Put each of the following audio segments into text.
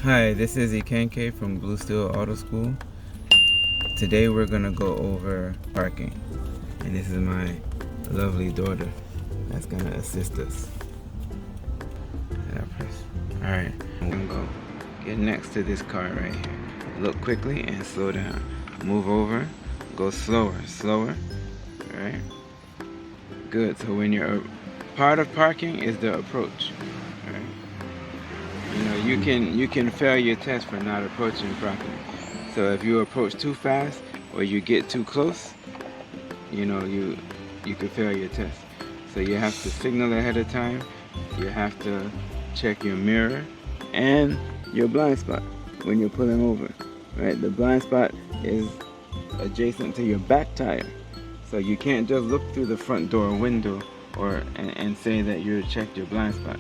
Hi, this is Ikenke from Blue Steel Auto School. Today we're gonna go over parking, and this is my lovely daughter that's gonna assist us. Alright, I'm gonna go get next to this car right here. Look quickly and slow down. Move over, go slower. Alright, good. So when you're part of parking is the approach. Alright. You know, you can fail your test for not approaching properly. So if you approach too fast or you get too close, you know, you could fail your test. So you have to signal ahead of time. You have to check your mirror and your blind spot when you're pulling over. Right? The blind spot is adjacent to your back tire. So you can't just look through the front door window and say that you checked your blind spot.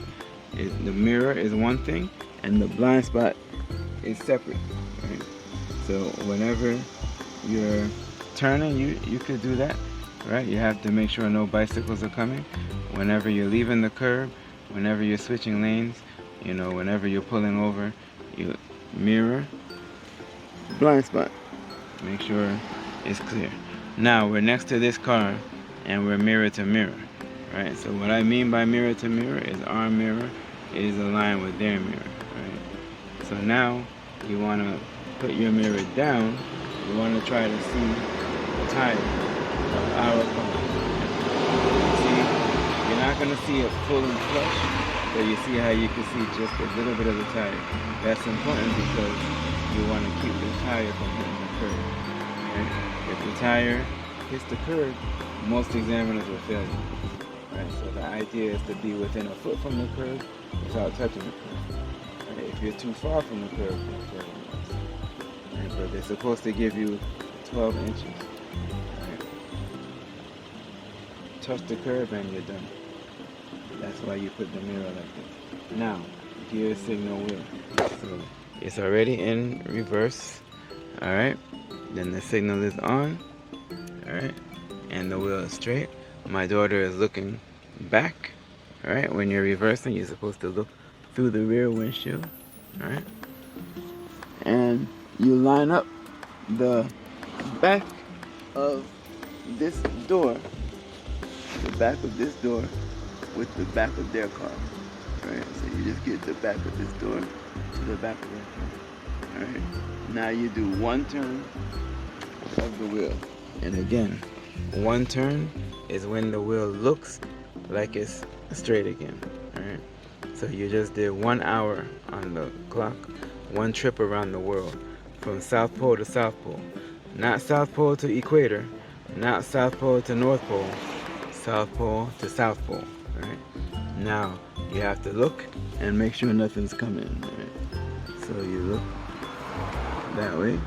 The mirror is one thing and the blind spot is separate. Right? So whenever you're turning, you could do that. Right? You have to make sure no bicycles are coming. Whenever you're leaving the curb, whenever you're switching lanes, you know, whenever you're pulling over, you mirror, blind spot. Make sure it's clear. Now we're next to this car and we're mirror to mirror. Right? So what I mean by mirror to mirror is our mirror is aligned with their mirror. Right? So now you want to put your mirror down. You want to try to see the tire of our car. See, you're not going to see it full and flush, but you see how you can see just a little bit of the tire. That's important because you want to keep the tire from hitting the curb. Right? If the tire hits the curb, most examiners will fail you. Right, so the idea is to be within a foot from the curb without touching the curb. Right, if you're too far from the curb, you'll fail you. Right, but they're supposed to give you 12 inches. Right. Touch the curb and you're done. That's why you put the mirror like this. Now, gear signal wheel. So it's already in reverse. Alright. Then the signal is on. Alright. And the wheel is straight. My daughter is looking back. Alright, when you're reversing, you're supposed to look through the rear windshield. Alright, and you line up the back of this door, with the back of their car. Alright, so you just get the back of this door to the back of their car. Alright, now you do one turn of the wheel, and again, one turn is when the wheel looks like it's straight again. Alright? So you just did 1 hour on the clock, one trip around the world, from South Pole to South Pole. Not South Pole to Equator, not South Pole to North Pole, South Pole to South Pole. Alright? Now you have to look and make sure nothing's coming. Alright? So you look that way.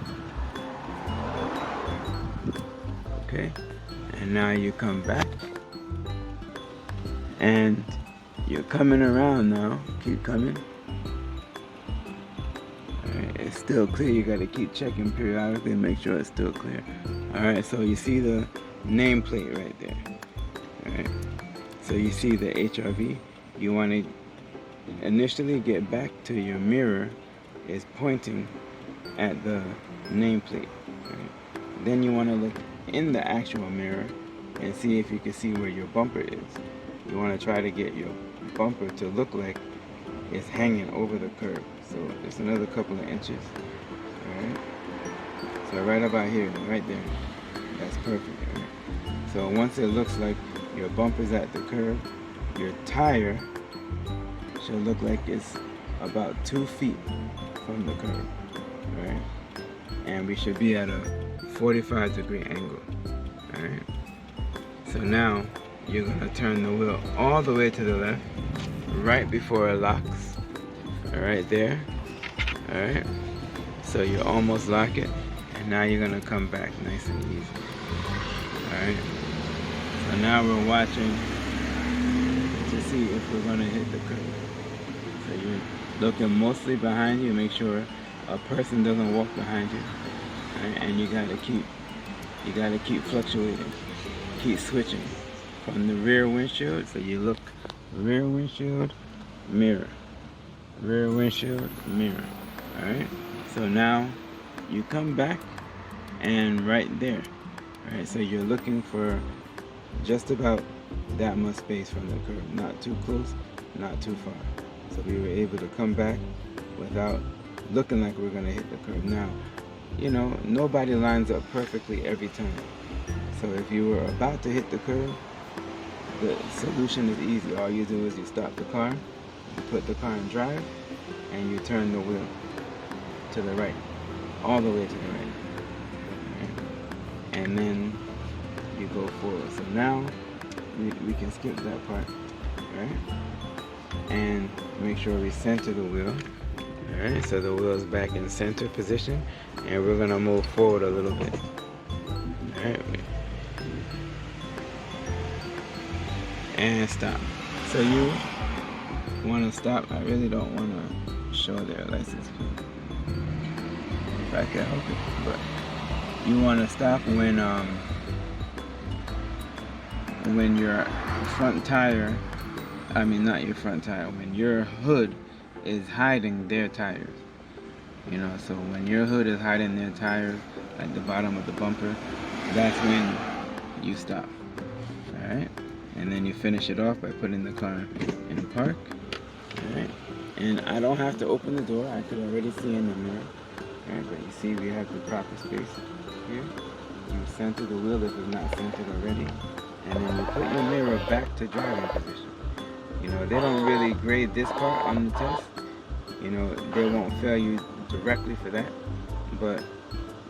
Okay? And now you come back and you're coming around now. Keep coming. Alright, it's still clear. You got to keep checking periodically and make sure it's still clear. Alright, so you see the nameplate right there. Alright, so you see the HRV. You want to initially get back to your mirror is pointing at the nameplate. Right? Then you want to look in the actual mirror and see if you can see where your bumper is. You want to try to get your bumper to look like it's hanging over the curb. So just another couple of inches. Alright? So right about here, right there. That's perfect. Right? So once it looks like your bumper's at the curb, your tire should look like it's about 2 feet from the curb. Alright? And we should be at a 45-degree angle. Alright? So now you're going to turn the wheel all the way to the left, right before it locks. Alright, there. Alright? So you almost lock it, and now you're going to come back nice and easy. Alright? So now we're watching to see if we're going to hit the curb. So you're looking mostly behind you, make sure a person doesn't walk behind you. Right? And you gotta keep fluctuating, keep switching from the rear windshield. So you look rear windshield, mirror, rear windshield, mirror. Alright, so now you come back and right there. Alright, so you're looking for just about that much space from the curb. Not too close, not too far. So we were able to come back without looking like we're going to hit the curb. Now, you know, nobody lines up perfectly every time. So if you were about to hit the curb, the solution is easy. All you do is you stop the car, you put the car in drive, and you turn the wheel to the right, all the way to the right. And then you go forward. So now we can skip that part, right? And make sure we center the wheel. Alright, so the wheel's back in center position, and we're gonna move forward a little bit. Alright, and stop. So you want to stop. I really don't want to show their license plate if I can help it, but you want to stop when your front tire, I mean not your front tire, when your hood is hiding their tires. You know, so when your hood is hiding their tires at the bottom of the bumper, that's when you stop. Alright? And then you finish it off by putting the car in park. Alright? And I don't have to open the door. I could already see in the mirror. Alright, but you see we have the proper space here. You center the wheel if it's not centered already. And then you put your mirror back to driving position. You know, they don't really grade this part on the test. You know, they won't fail you directly for that. But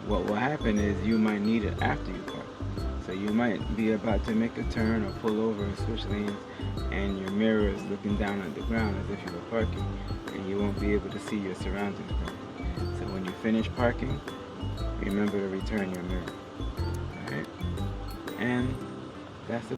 what will happen is you might need it after you park. So you might be about to make a turn or pull over and switch lanes, and your mirror is looking down at the ground as if you were parking, and you won't be able to see your surroundings. So when you finish parking, remember to return your mirror. Alright? And that's it.